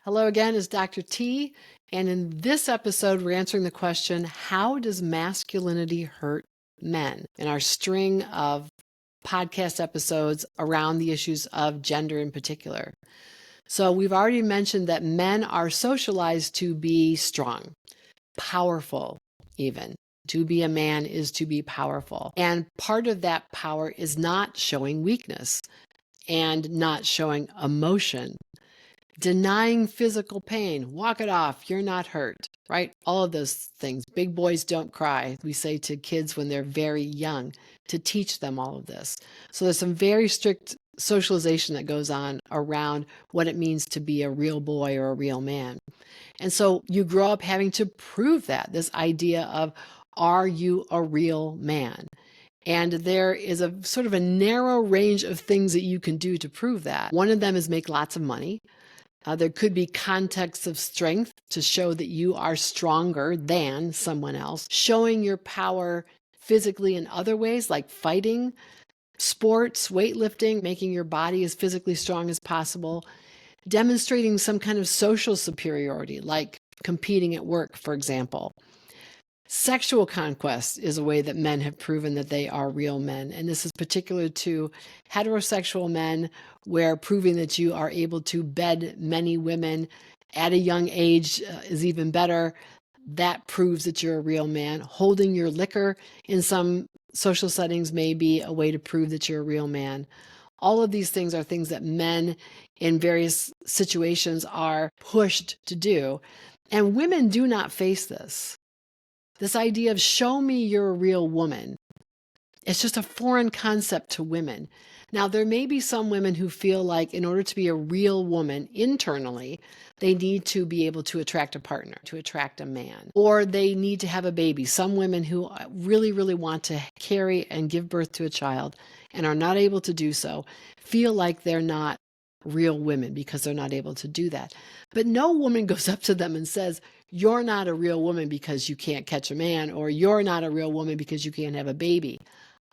Hello again, it's Dr. T. And in this episode, we're answering the question, how does masculinity hurt men? In our string of podcast episodes around the issues of gender in particular. So we've already mentioned that men are socialized to be strong, powerful even. To be a man is to be powerful. And part of that power is not showing weakness and not showing emotion. Denying physical pain, walk it off, you're not hurt, right? All of those things. Big boys don't cry, we say to kids when they're very young, to teach them all of this. So there's some very strict socialization that goes on around what it means to be a real boy or a real man. And so you grow up having to prove that, this idea of, are you a real man? And there is a sort of a narrow range of things that you can do to prove that. One of them is make lots of money. There could be contexts of strength to show that you are stronger than someone else, showing your power physically in other ways like fighting, sports, weightlifting, making your body as physically strong as possible, demonstrating some kind of social superiority like competing at work, for example. Sexual conquest is a way that men have proven that they are real men. And this is particular to heterosexual men, where proving that you are able to bed many women at a young age is even better. That proves that you're a real man. Holding your liquor in some social settings may be a way to prove that you're a real man. All of these things are things that men in various situations are pushed to do. And women do not face this. This idea of show me you're a real woman. It's just a foreign concept to women. Now, there may be some women who feel like in order to be a real woman internally, they need to be able to attract a partner, to attract a man, or they need to have a baby. Some women who really, really want to carry and give birth to a child and are not able to do so feel like they're not real women because they're not able to do that. But no woman goes up to them and says, you're not a real woman because you can't catch a man, or you're not a real woman because you can't have a baby.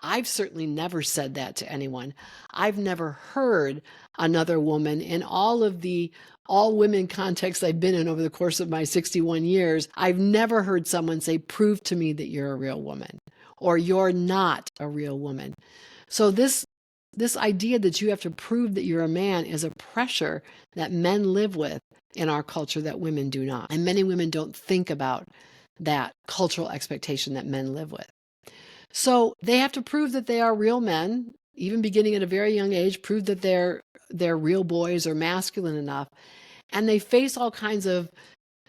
I've certainly never said that to anyone. I've never heard another woman in all of the all women contexts I've been in over the course of my 61 years. I've never heard someone say, prove to me that you're a real woman, or you're not a real woman. So this idea that you have to prove that you're a man is a pressure that men live with in our culture that women do not. And many women don't think about that cultural expectation that men live with. So they have to prove that they are real men, even beginning at a very young age, prove that they're real boys or masculine enough. And they face all kinds of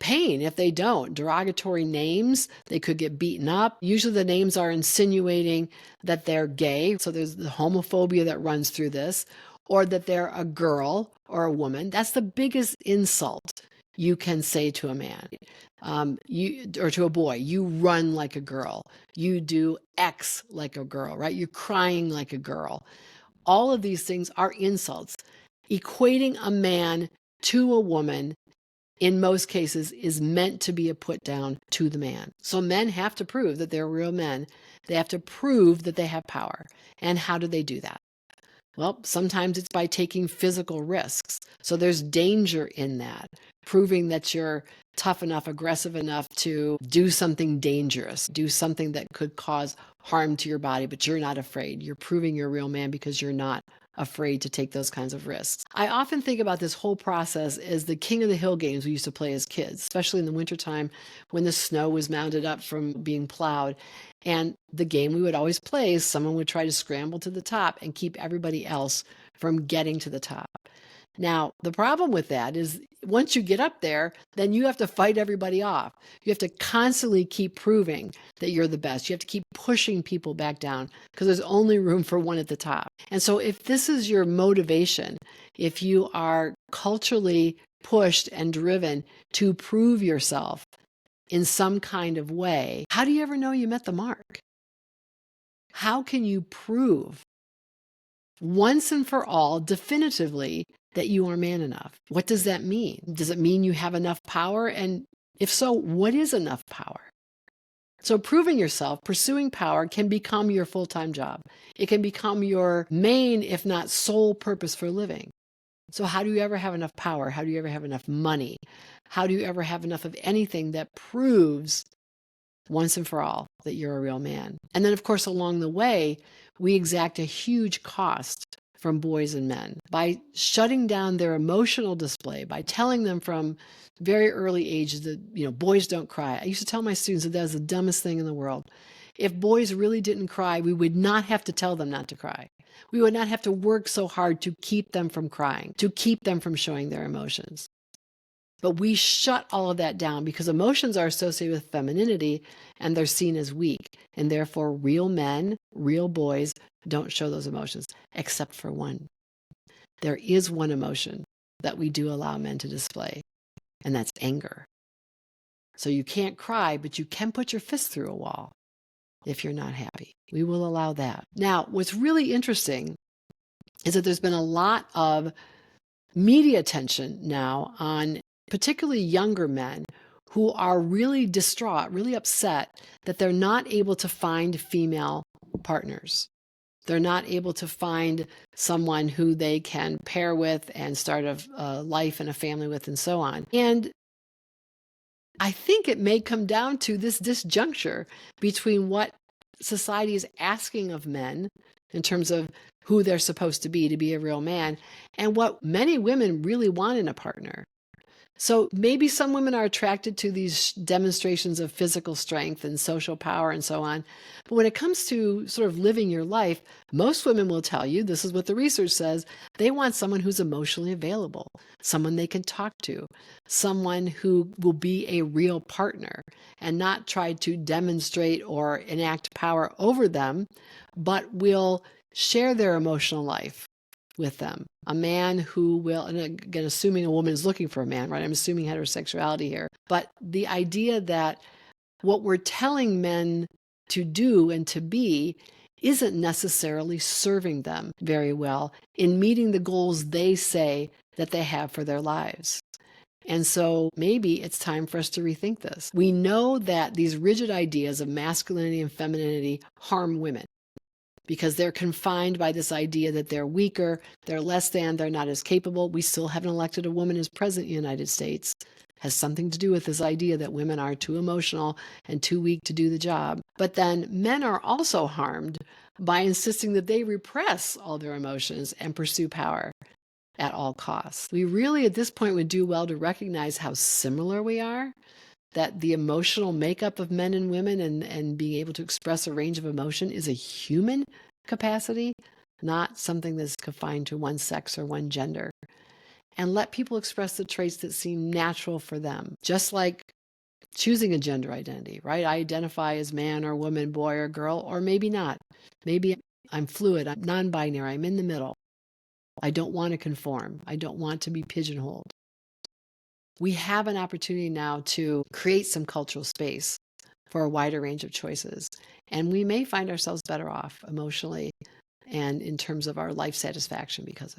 pain if they don't. Derogatory names, they could get beaten up. Usually the names are insinuating that they're gay. So there's the homophobia that runs through this, or that they're a girl or a woman. That's the biggest insult you can say to a man, or to a boy. You run like a girl. You do X like a girl, right? You're crying like a girl. All of these things are insults. Equating a man to a woman in most cases is meant to be a put down to the man. So men have to prove that they're real men. They have to prove that they have power. And how do they do that? Well, sometimes it's by taking physical risks. So there's danger in that, proving that you're tough enough, aggressive enough to do something dangerous, do something that could cause harm to your body, but you're not afraid. You're proving you're a real man because you're not afraid to take those kinds of risks. I often think about this whole process as the King of the Hill games we used to play as kids, especially in the wintertime when the snow was mounded up from being plowed. And the game we would always play is someone would try to scramble to the top and keep everybody else from getting to the top. Now, the problem with that is once you get up there, then you have to fight everybody off. You have to constantly keep proving that you're the best. You have to keep pushing people back down because there's only room for one at the top. And so if this is your motivation, if you are culturally pushed and driven to prove yourself in some kind of way, how do you ever know you met the mark? How can you prove once and for all, definitively, that you are man enough? What does that mean? Does it mean you have enough power? And if so, what is enough power? So proving yourself, pursuing power can become your full-time job. It can become your main, if not sole purpose for living. So how do you ever have enough power? How do you ever have enough money? How do you ever have enough of anything that proves once and for all that you're a real man? And then, of course, along the way, we exact a huge cost from boys and men by shutting down their emotional display, by telling them from very early ages that, boys don't cry. I used to tell my students that that's the dumbest thing in the world. If boys really didn't cry, we would not have to tell them not to cry. We would not have to work so hard to keep them from crying, to keep them from showing their emotions. But we shut all of that down because emotions are associated with femininity and they're seen as weak. And therefore, real men, real boys don't show those emotions, except for one. There is one emotion that we do allow men to display, and that's anger. So you can't cry, but you can put your fist through a wall if you're not happy. We will allow that. Now, what's really interesting is that there's been a lot of media attention now on particularly younger men who are really distraught, really upset that they're not able to find female partners. They're not able to find someone who they can pair with and start a life and a family with and so on. And I think it may come down to this disjuncture between what society is asking of men in terms of who they're supposed to be a real man, and what many women really want in a partner. So maybe some women are attracted to these demonstrations of physical strength and social power and so on. But when it comes to sort of living your life, most women will tell you, this is what the research says, they want someone who's emotionally available, someone they can talk to, someone who will be a real partner and not try to demonstrate or enact power over them, but will share their emotional life with them. A man who will, and again, assuming a woman is looking for a man, right? I'm assuming heterosexuality here. But the idea that what we're telling men to do and to be isn't necessarily serving them very well in meeting the goals they say that they have for their lives. And so maybe it's time for us to rethink this. We know that these rigid ideas of masculinity and femininity harm women, because they're confined by this idea that they're weaker, they're less than, they're not as capable. We still haven't elected a woman as president of the United States. Has something to do with this idea that women are too emotional and too weak to do the job. But then men are also harmed by insisting that they repress all their emotions and pursue power at all costs. We really, at this point, would do well to recognize how similar we are, that the emotional makeup of men and women and being able to express a range of emotion is a human capacity, not something that's confined to one sex or one gender. And let people express the traits that seem natural for them, just like choosing a gender identity, right? I identify as man or woman, boy or girl, or maybe not. Maybe I'm fluid, I'm non-binary, I'm in the middle. I don't want to conform. I don't want to be pigeonholed. We have an opportunity now to create some cultural space for a wider range of choices. And we may find ourselves better off emotionally and in terms of our life satisfaction because of it.